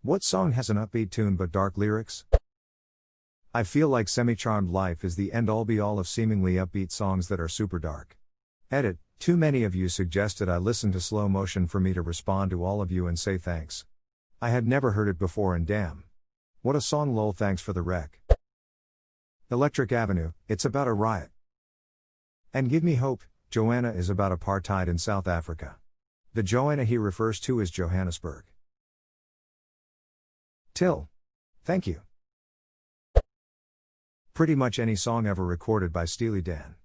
What song has an upbeat tune but dark lyrics? I feel like Semi-Charmed Life is the end-all be-all of seemingly upbeat songs that are super dark. Edit, too many of you suggested I listen to slow motion for me to respond to all of you and say thanks. I had never heard it before and damn. What a song, lol, thanks for the rec. Electric Avenue, it's about a riot. And Give Me Hope, Joanna is about apartheid in South Africa. The Joanna he refers to is Johannesburg. Till. Thank you. Pretty much any song ever recorded by Steely Dan.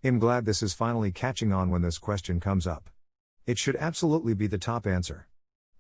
I'm glad this is finally catching on when this question comes up. It should absolutely be the top answer.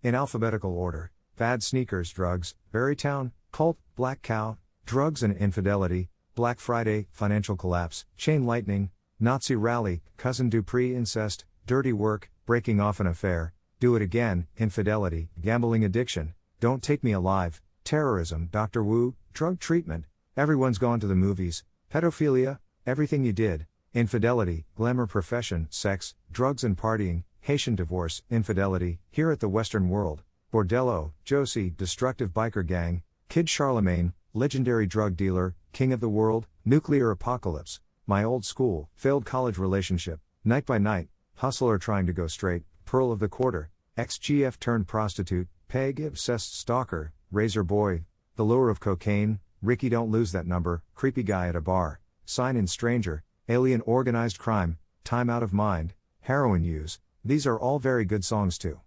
In alphabetical order: Bad Sneakers, Drugs, Berrytown, Cult, Black Cow, Drugs and Infidelity, Black Friday, Financial Collapse, Chain Lightning, Nazi Rally, Cousin Dupree, Incest, Dirty Work, Breaking Off an Affair, Do It Again, Infidelity, Gambling Addiction, Don't Take Me Alive, Terrorism, Dr. Wu, Drug Treatment, Everyone's Gone to the Movies, Pedophilia, Everything You Did, Infidelity, Glamour Profession, Sex, Drugs and Partying, Haitian Divorce, Infidelity, Here at the Western World, Bordello, Josie, Destructive Biker Gang, Kid Charlemagne, Legendary Drug Dealer, King of the World, Nuclear Apocalypse, My Old School, Failed College Relationship, Night by Night, Hustler Trying to Go Straight, Pearl of the Quarter, XGF Turned Prostitute, Peg Obsessed Stalker, Razor Boy, The Lure of Cocaine, Ricky Don't Lose That Number, Creepy Guy at a Bar, Sign in Stranger, Alien Organized Crime, Time Out of Mind, Heroin Use. These are all very good songs too.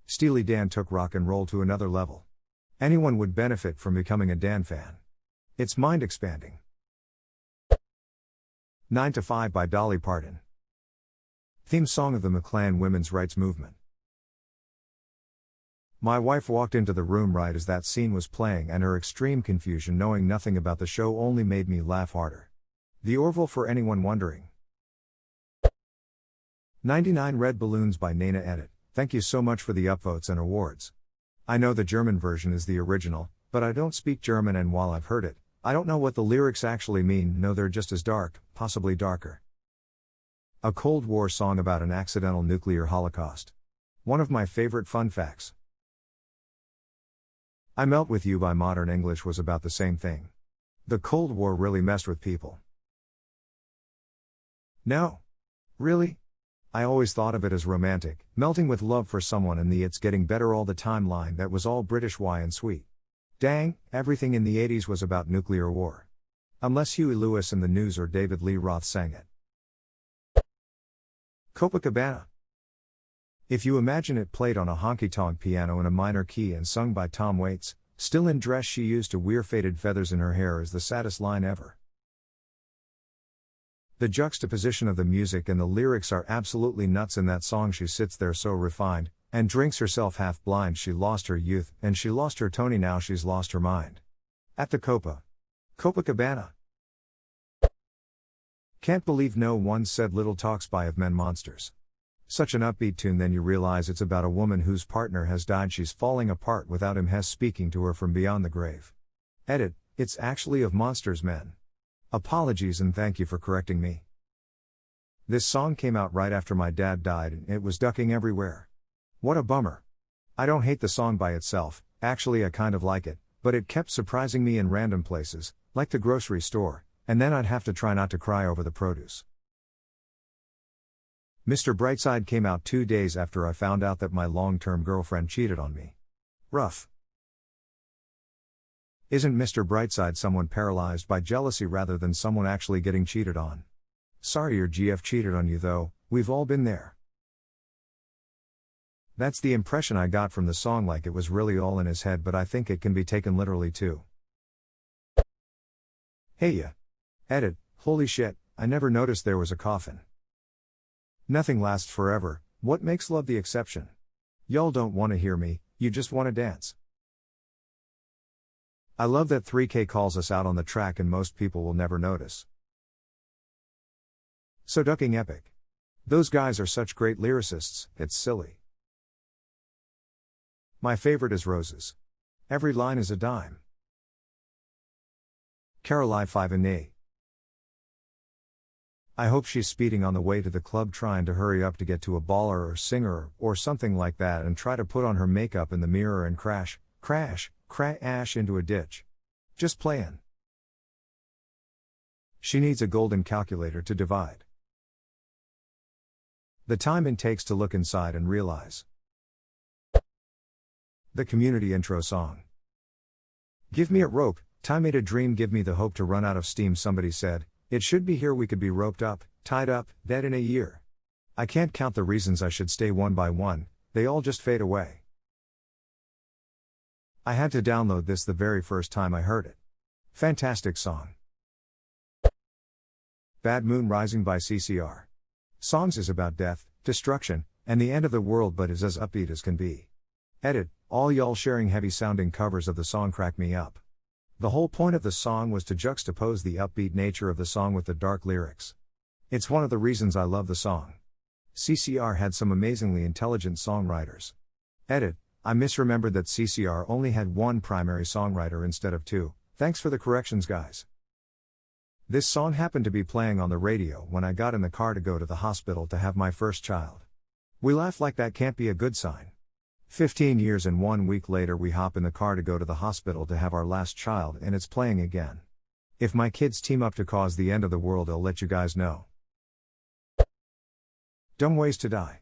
Steely Dan took rock and roll to another level. Anyone would benefit from becoming a Dan fan. It's mind expanding. 9 to 5 by Dolly Parton. Theme song of the McLean Women's Rights Movement. My wife walked into the room right as that scene was playing, and her extreme confusion knowing nothing about the show only made me laugh harder. The Orville for anyone wondering. 99 Red Balloons by Nana Edit. Thank you so much for the upvotes and awards. I know the German version is the original, but I don't speak German, and while I've heard it, I don't know what the lyrics actually mean. No, they're just as dark, possibly darker. A Cold War song about an accidental nuclear holocaust. One of my favorite fun facts. I Melt With You by Modern English was about the same thing. The Cold War really messed with people. No. Really? I always thought of it as romantic, melting with love for someone, and the "it's getting better all the time" line that was all British why and sweet. Dang, everything in the 80s was about nuclear war. Unless Huey Lewis and the News or David Lee Roth sang it. Copacabana. If you imagine it played on a honky-tonk piano in a minor key and sung by Tom Waits, still in dress she used to wear faded feathers in her hair, is the saddest line ever. The juxtaposition of the music and the lyrics are absolutely nuts in that song. She sits there so refined, and drinks herself half blind. She lost her youth, and she lost her Tony, now she's lost her mind. At the Copacabana. Can't believe no one said Little Talks by Of Men Monsters. Such an upbeat tune, then you realize it's about a woman whose partner has died. She's falling apart without him speaking to her from beyond the grave. Edit, it's actually Of Monsters Men. Apologies and thank you for correcting me. This song came out right after my dad died, and it was ducking everywhere. What a bummer. I don't hate the song by itself, actually I kind of like it, but it kept surprising me in random places, like the grocery store, and then I'd have to try not to cry over the produce. Mr. Brightside came out 2 days after I found out that my long-term girlfriend cheated on me. Rough. Isn't Mr. Brightside someone paralyzed by jealousy rather than someone actually getting cheated on? Sorry your GF cheated on you though, we've all been there. That's the impression I got from the song, like it was really all in his head, but I think it can be taken literally too. Hey ya. Edit, holy shit, I never noticed there was a coffin. Nothing lasts forever, what makes love the exception? Y'all don't want to hear me, you just want to dance. I love that 3K calls us out on the track and most people will never notice. So ducking epic. Those guys are such great lyricists, it's silly. My favorite is Roses. Every line is a dime. Caroline 5 and A. I hope she's speeding on the way to the club trying to hurry up to get to a baller or singer or something like that and try to put on her makeup in the mirror and crash into a ditch. Just playin'. She needs a golden calculator to divide the time it takes to look inside and realize. The community intro song. Give me a rope, tie me to dream, give me the hope to run out of steam. Somebody said, it should be here, we could be roped up, tied up, dead in a year. I can't count the reasons I should stay one by one, they all just fade away. I had to download this the very first time I heard it. Fantastic song. Bad Moon Rising by CCR. Songs is about death, destruction, and the end of the world, but is as upbeat as can be. Edit, all y'all sharing heavy sounding covers of the song crack me up. The whole point of the song was to juxtapose the upbeat nature of the song with the dark lyrics. It's one of the reasons I love the song. CCR had some amazingly intelligent songwriters. Edit, I misremembered that CCR only had one primary songwriter instead of two. Thanks for the corrections, guys. This song happened to be playing on the radio when I got in the car to go to the hospital to have my first child. We laugh like that can't be a good sign. 15 years and 1 week later we hop in the car to go to the hospital to have our last child and it's playing again. If my kids team up to cause the end of the world, I'll let you guys know. Dumb ways to die.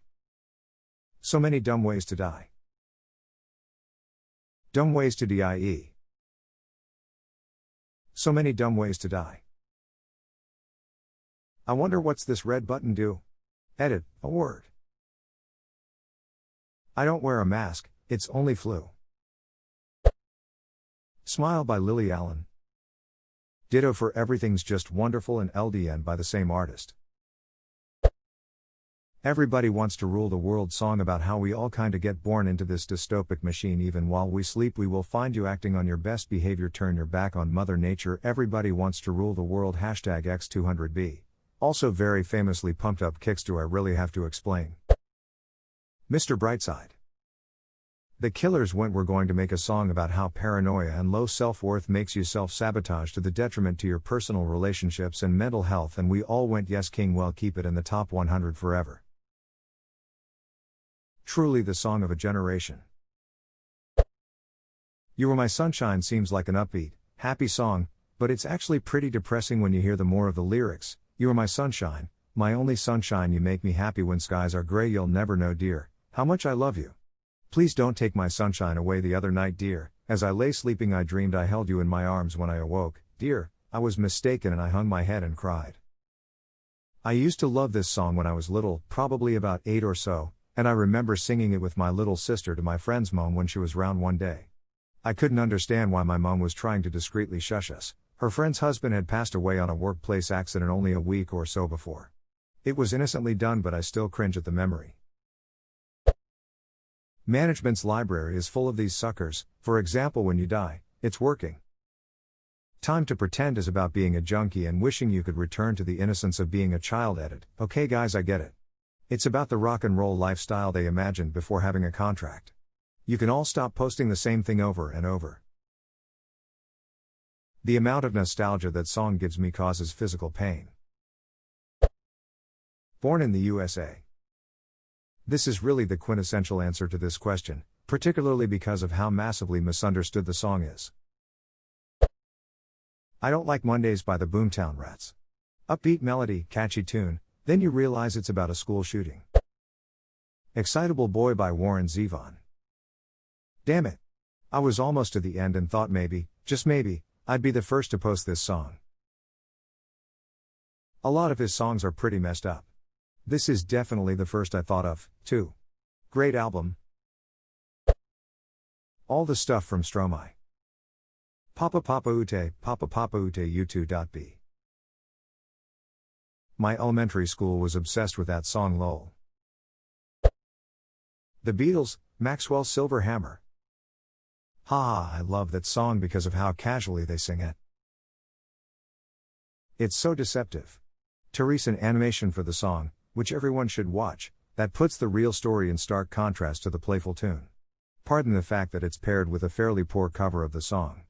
So many dumb ways to die. Dumb ways to die. So many dumb ways to die. I wonder what's this red button do? Edit, a word. I don't wear a mask, it's only flu. Smile by Lily Allen. Ditto for Everything's Just Wonderful and LDN by the same artist. Everybody Wants to Rule the World song about how we all kinda get born into this dystopic machine. Even while we sleep we will find you acting on your best behavior. Turn your back on Mother Nature. Everybody Wants to Rule the World #X200B. Also very famously Pumped Up Kicks. Do I really have to explain? Mr. Brightside. The Killers we're going to make a song about how paranoia and low self-worth makes you self-sabotage to the detriment to your personal relationships and mental health, and we all went yes king. Well, keep it in the top 100 forever. Truly the song of a generation. You Were My Sunshine seems like an upbeat, happy song, but it's actually pretty depressing when you hear the more of the lyrics. You are my sunshine, my only sunshine, you make me happy when skies are gray. You'll never know, dear, how much I love you. Please don't take my sunshine away. The other night, dear, as I lay sleeping I dreamed I held you in my arms. When I awoke, dear, I was mistaken and I hung my head and cried. I used to love this song when I was little, probably about 8 or so, and I remember singing it with my little sister to my friend's mom when she was round one day. I couldn't understand why my mom was trying to discreetly shush us. Her friend's husband had passed away on a workplace accident only a week or so before. It was innocently done, but I still cringe at the memory. Management's library is full of these suckers. For example, when you die, it's working. Time to Pretend is about being a junkie and wishing you could return to the innocence of being a child. Edit, okay guys, I get it. It's about the rock and roll lifestyle they imagined before having a contract. You can all stop posting the same thing over and over. The amount of nostalgia that song gives me causes physical pain. Born in the USA. This is really the quintessential answer to this question, particularly because of how massively misunderstood the song is. I Don't Like Mondays by the Boomtown Rats. Upbeat melody, catchy tune, then you realize it's about a school shooting. Excitable Boy by Warren Zevon. Damn it. I was almost to the end and thought maybe, just maybe, I'd be the first to post this song. A lot of his songs are pretty messed up. This is definitely the first I thought of, too. Great album. All the Stuff from Stromae. Papa Papa Ute U2.B. My elementary school was obsessed with that song lol. The Beatles, Maxwell's Silver Hammer. Haha, I love that song because of how casually they sing it. It's so deceptive. Therese, an animation for the song, which everyone should watch, that puts the real story in stark contrast to the playful tune. Pardon the fact that it's paired with a fairly poor cover of the song.